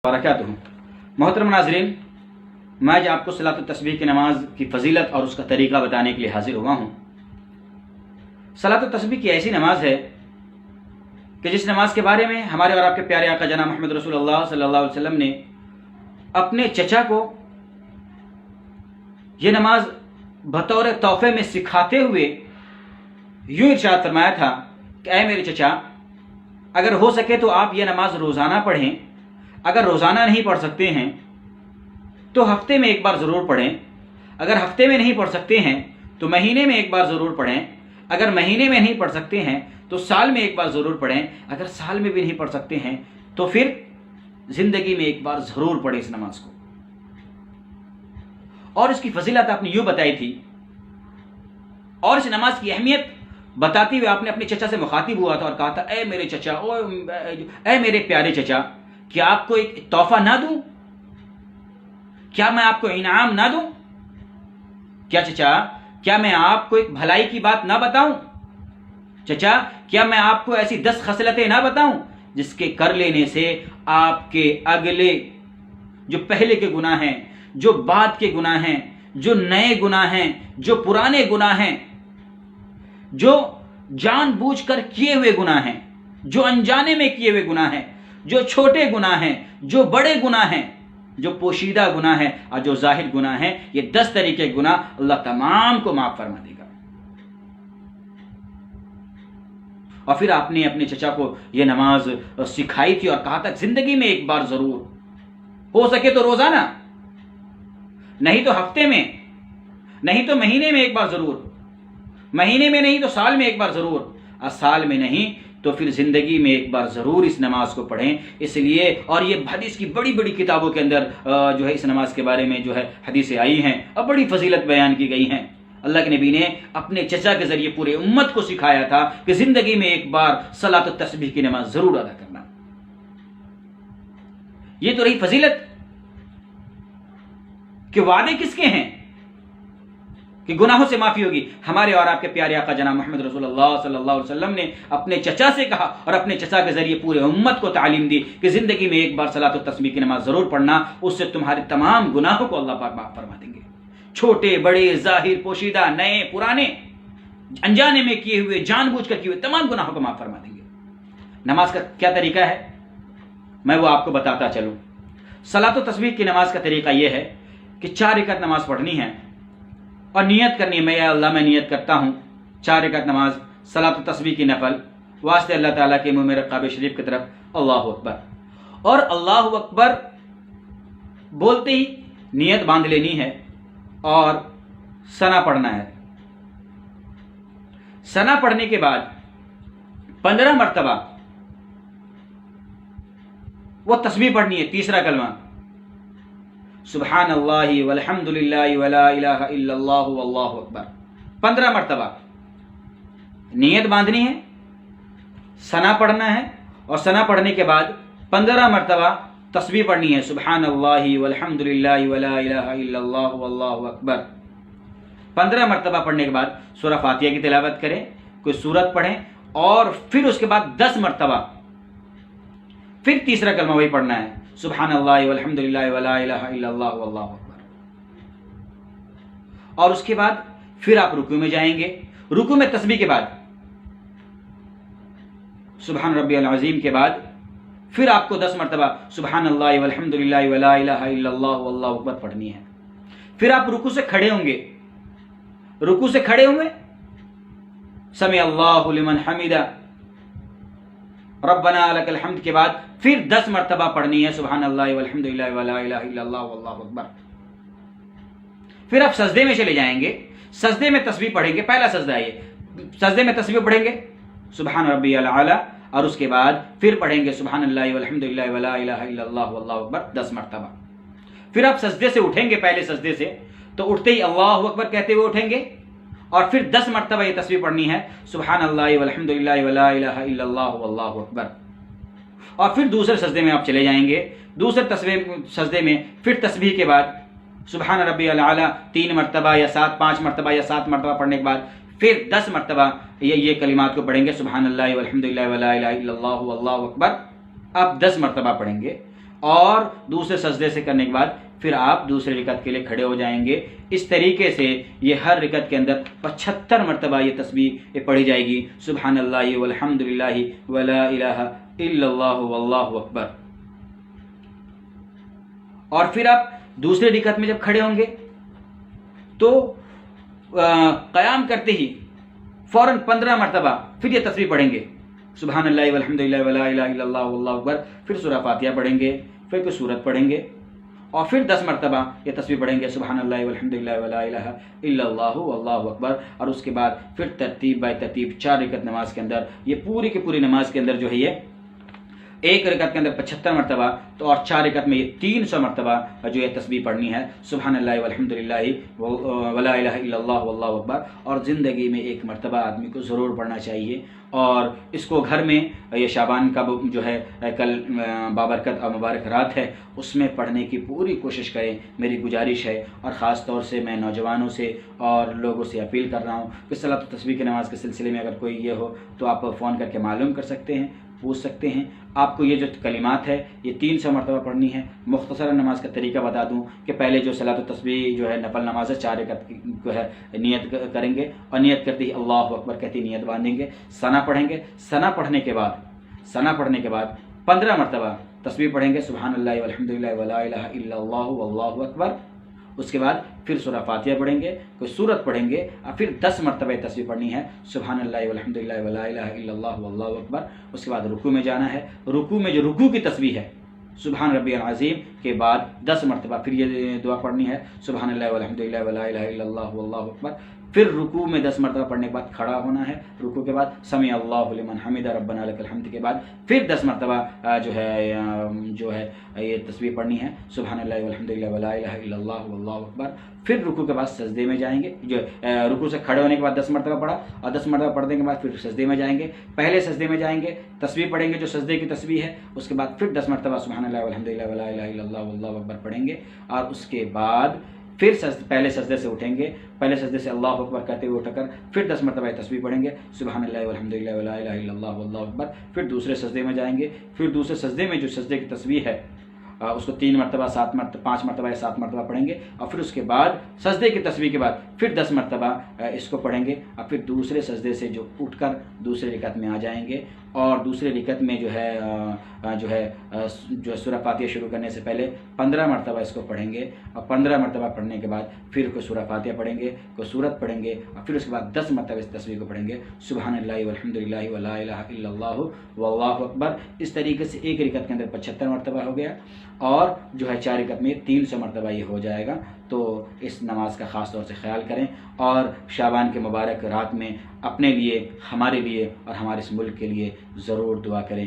برکاتہ۔ محترم ناظرین، میں آج آپ کو صلاۃ التسبیح کی نماز کی فضیلت اور اس کا طریقہ بتانے کے لیے حاضر ہوا ہوں۔ صلاۃ التسبیح کی ایسی نماز ہے کہ جس نماز کے بارے میں ہمارے اور آپ کے پیارے آقا جناب محمد رسول اللہ صلی اللہ علیہ وسلم نے اپنے چچا کو یہ نماز بطور تحفے میں سکھاتے ہوئے یوں ارشاد فرمایا تھا کہ اے میرے چچا، اگر ہو سکے تو آپ یہ نماز روزانہ پڑھیں، اگر روزانہ نہیں پڑھ سکتے ہیں تو ہفتے میں ایک بار ضرور پڑھیں، اگر ہفتے میں نہیں پڑھ سکتے ہیں تو مہینے میں ایک بار ضرور پڑھیں، اگر مہینے میں نہیں پڑھ سکتے ہیں تو سال میں ایک بار ضرور پڑھیں، اگر سال میں بھی نہیں پڑھ سکتے ہیں تو پھر زندگی میں ایک بار ضرور پڑھیں اس نماز کو۔ اور اس کی فضیلت آپ نے یوں بتائی تھی، اور اس نماز کی اہمیت بتاتے ہوئے آپ نے اپنے چچا سے مخاطب ہوا تھا اور کہا تھا اے میرے چچا، اے میرے پیارے چچا، کیا آپ کو ایک تحفہ نہ دوں؟ کیا میں آپ کو انعام نہ دوں؟ کیا چچا، کیا میں آپ کو ایک بھلائی کی بات نہ بتاؤں؟ چچا، کیا میں آپ کو ایسی 10 خصلتیں نہ بتاؤں جس کے کر لینے سے آپ کے اگلے جو پہلے کے گناہ ہیں، جو بعد کے گناہ ہیں، جو نئے گناہ ہیں، جو پرانے گناہ ہیں، جو جان بوجھ کر کیے ہوئے گناہ ہیں، جو انجانے میں کیے ہوئے گناہ ہیں، جو چھوٹے گناہ ہیں، جو بڑے گناہ ہیں، جو پوشیدہ گناہ ہیں اور جو ظاہر گناہ ہیں، یہ 10 طریقے گناہ اللہ تمام کو معاف فرما دے گا۔ اور پھر آپ نے اپنے چچا کو یہ نماز سکھائی تھی اور کہا تھا زندگی میں ایک بار ضرور، ہو سکے تو روزانہ، نہیں تو ہفتے میں، نہیں تو مہینے میں ایک بار ضرور، مہینے میں نہیں تو سال میں ایک بار ضرور، اور سال میں نہیں تو پھر زندگی میں ایک بار ضرور اس نماز کو پڑھیں۔ اس لیے، اور یہ حدیث کی بڑی بڑی کتابوں کے اندر جو ہے اس نماز کے بارے میں جو ہے حدیثیں آئی ہیں اور بڑی فضیلت بیان کی گئی ہیں۔ اللہ کے نبی نے اپنے چچا کے ذریعے پورے امت کو سکھایا تھا کہ زندگی میں ایک بار صلاۃ التسبیح کی نماز ضرور ادا کرنا۔ یہ تو رہی فضیلت کہ وعدے کس کے ہیں کہ گناہوں سے معافی ہوگی۔ ہمارے اور آپ کے پیارے آقا جناب محمد رسول اللہ صلی اللہ علیہ وسلم نے اپنے چچا سے کہا اور اپنے چچا کے ذریعے پورے امت کو تعلیم دی کہ زندگی میں ایک بار صلاۃ التسبیح کی نماز ضرور پڑھنا، اس سے تمہارے تمام گناہوں کو اللہ پاک معاف فرما دیں گے، چھوٹے بڑے، ظاہر پوشیدہ، نئے پرانے، انجانے میں کیے ہوئے، جان بوجھ کر کیے ہوئے تمام گناہوں کو معاف فرما دیں گے۔ نماز کا کیا طریقہ ہے میں وہ آپ کو بتاتا چلوں۔ صلاۃ التسبیح کی نماز کا طریقہ یہ ہے کہ 4 رکعت نماز پڑھنی ہے اور نیت کرنی ہے، میں یا اللہ میں نیت کرتا ہوں 4 رکعت نماز صلاۃ التسبیح کی نفل، واسطے اللہ تعالیٰ کے منہ میں رقاب شریف کی طرف اللہ اکبر، اور اللہ اکبر بولتے ہی نیت باندھ لینی ہے اور ثنا پڑھنا ہے۔ ثنا پڑھنے کے بعد 15 مرتبہ وہ تسبیح پڑھنی ہے، تیسرا کلمہ سبحان اللہ والحمد للہ ولا الہ الا اللہ واللہ اکبر، 15 مرتبہ نیت باندھنی ہے، ثنا پڑھنا ہے، اور ثنا پڑھنے کے بعد 15 مرتبہ تسبیح پڑھنی ہے، سبحان اللہ والحمد للہ ولا الہ الا اللہ واللہ اکبر۔ 15 مرتبہ پڑھنے کے بعد سورہ فاتحہ کی تلاوت کریں، کوئی سورت پڑھیں، اور پھر اس کے بعد 10 مرتبہ پھر تیسرا کلمہ وہی پڑھنا ہے، سبحان اللہ والحمد للہ ولا الہ الا اللہ واللہ اکبر۔ اور اس کے بعد پھر آپ رکوع میں جائیں گے، رکوع میں تسبیح کے بعد سبحان ربی العظیم کے بعد پھر آپ کو 10 مرتبہ سبحان اللہ والحمد للہ ولا الہ الا اللہ واللہ اکبر پڑھنی ہے۔ پھر آپ رکوع سے کھڑے ہوں گے، رکوع سے کھڑے ہوئے سمع اللہ لمن حمدہ ربنا لک الحمد کے بعد پھر 10 مرتبہ پڑھنی ہے سبحان اللہ والحمد للہ ولا الہ الا اللہ واللہ اکبر۔ پھر آپ سجدے میں چلے جائیں گے، سجدے میں تسبیح پڑھیں گے، پہلا سجدہ ہے یہ، سجدے میں تسبیح پڑھیں گے سبحان ربی الاعلی، اور اس کے بعد پھر پڑھیں گے سبحان اللہ والحمد للہ ولا الہ الا اللہ واللہ اکبر 10 مرتبہ۔ پھر آپ سجدے سے اٹھیں گے، پہلے سجدے سے تو اٹھتے ہی اللہ اکبر کہتے ہوئے اٹھیں گے، اور پھر 10 مرتبہ یہ تسبیح پڑھنی ہے سبحان اللہ والحمد للہ ولا الہ الا اللہ واللہ اکبر۔ اور پھر دوسرے سجدے میں آپ چلے جائیں گے، دوسرے سجدے میں پھر تسبیح کے بعد سبحان ربی الاعلی 3 مرتبہ یا 5 مرتبہ یا 7 مرتبہ پڑھنے کے بعد پھر 10 مرتبہ یہ کلمات کو پڑھیں گے سبحان اللہ والحمد للہ ولا الہ الا اللہ واللہ اکبر، آپ 10 مرتبہ پڑھیں گے، اور دوسرے سجدے سے کرنے کے بعد پھر آپ دوسرے رکعت کے لیے کھڑے ہو جائیں گے۔ اس طریقے سے یہ ہر رکعت کے اندر 75 مرتبہ یہ تسبیح پڑھی جائے گی، سبحان اللہ والحمد للہ ولا الہ الا اللہ واللہ اکبر۔ اور پھر آپ دوسرے رکعت میں جب کھڑے ہوں گے تو قیام کرتے ہی فوراً 15 مرتبہ پھر یہ تسبیح پڑھیں گے، سبحان اللہ والحمد للہ ولا الہ الا اللہ واللہ اکبر، پھر سورہ فاتحہ پڑھیں گے، پھر کوئی سورت پڑھیں گے، اور پھر 10 مرتبہ یہ تسبیح پڑھیں گے، سبحان اللہ والحمد للہ ولا الہ الا اللہ واللہ اکبر۔ اور اس کے بعد پھر ترتیب بائی ترتیب 4 رکعت نماز کے اندر یہ پوری کی پوری نماز کے اندر جو ہے یہ ایک رکعت کے اندر 75 مرتبہ تو اور 4 رکعت میں یہ 300 مرتبہ جو ہے تسبیح پڑھنی ہے، سبحان اللہ والحمد للہ ولا الہ الا اللہ واللہ اکبر۔ اور زندگی میں ایک مرتبہ آدمی کو ضرور پڑھنا چاہیے، اور اس کو گھر میں یہ شعبان کا جو ہے کل بابرکت اور مبارک رات ہے اس میں پڑھنے کی پوری کوشش کریں، میری گزارش ہے۔ اور خاص طور سے میں نوجوانوں سے اور لوگوں سے اپیل کر رہا ہوں کہ صلاۃ التسبیح کی نماز کے سلسلے میں اگر کوئی یہ ہو تو آپ فون کر کے معلوم کر سکتے ہیں، پوچھ سکتے ہیں۔ آپ کو یہ جو کلمات ہے یہ 300 مرتبہ پڑھنی ہے۔ مختصر نماز کا طریقہ بتا دوں کہ پہلے جو صلاۃ التسبیح جو ہے نفل نماز ہے 4 رکعت کو ہے نیت کریں گے، اور نیت کرتے ہی اللہ اکبر کہتے نیت باندھیں گے، ثنا پڑھیں گے، ثنا پڑھنے کے بعد 15 مرتبہ تسبیح پڑھیں گے، سبحان اللہ والحمد للہ ولا الہ الا اللہ واللہ اکبر۔ اس کے بعد پھر سورہ فاتحہ پڑھیں گے، کوئی سورت پڑھیں گے، اور پھر 10 مرتبہ تسبیح پڑھنی ہے، سبحان اللہ والحمد للہ ولا الہ الا اللہ واللہ اکبر۔ اس کے بعد رکوع میں جانا ہے، رکوع میں جو رکوع کی تسبیح ہے سبحان ربی العظیم کے بعد 10 مرتبہ پھر یہ دعا پڑھنی ہے، سبحان اللہ والحمد للہ ولا الہ الا اللہ واللہ اکبر۔ پھر رکوع میں 10 مرتبہ پڑھنے کے بعد کھڑا ہونا ہے، رکوع کے بعد سمیع اللہ لمن حمدہ ربنا لک الحمد کے بعد پھر 10 مرتبہ جو ہے یہ تسبیح پڑھنی ہے، سبحان اللہ والحمد للہ ولا الہ الا اللہ واللہ اکبر۔ پھر رکوع کے بعد سجدے میں جائیں گے، جو رکوع سے کھڑے ہونے کے بعد 10 مرتبہ پڑھا، اور 10 مرتبہ پڑھنے کے بعد پھر سجدے میں جائیں گے۔ پہلے سجدے میں جائیں گے، تسبیح پڑھیں گے جو سجدے کی تسبیح ہے، اس کے بعد پھر 10 مرتبہ سبحان اللہ والحمد للہ ولا الہ الا اللہ واللہ اکبر پڑھیں گے، اور اس کے بعد پھر پہلے سجدے سے اٹھیں گے، پہلے سجدے سے اللہ اکبر کہتے ہوئے اٹھ کر پھر 10 مرتبہ تسبیح پڑھیں گے، سبحان اللہ والحمد للہ ولا الہ الا اللہ واللہ اکبر۔ پھر دوسرے سجدے میں جائیں گے، پھر دوسرے سجدے میں جو سجدے کی تسبیح ہے اس کو 3 مرتبہ 5 مرتبہ یا 7 مرتبہ پڑھیں گے، اور پھر اس کے بعد سجدے کی تسبیح کے بعد پھر 10 مرتبہ اس کو پڑھیں گے، اور پھر دوسرے سجدے سے جو اٹھ کر دوسرے رکعت میں آ جائیں گے، اور دوسرے رکعت میں جو ہے سورہ فاتحہ شروع کرنے سے پہلے 15 مرتبہ اس کو پڑھیں گے، اور 15 مرتبہ پڑھنے کے بعد پھر کوئی سورہ فاتحہ پڑھیں گے، کوئی سورت پڑھیں گے، اور پھر اس کے بعد 10 مرتبہ اس تسبیح کو پڑھیں گے، سبحان اللہ والحمد للہ ولا الہ الا اللہ واللہ اکبر۔ اس طریقے سے ایک رکعت کے اندر 75 مرتبہ ہو گیا، اور جو ہے 4 رکعت میں 300 مرتبہ یہ ہو جائے گا۔ تو اس نماز کا خاص طور سے خیال کریں، اور شعبان کے مبارک رات میں اپنے لیے، ہمارے لیے اور ہمارے اس ملک کے لیے ضرور دعا کریں۔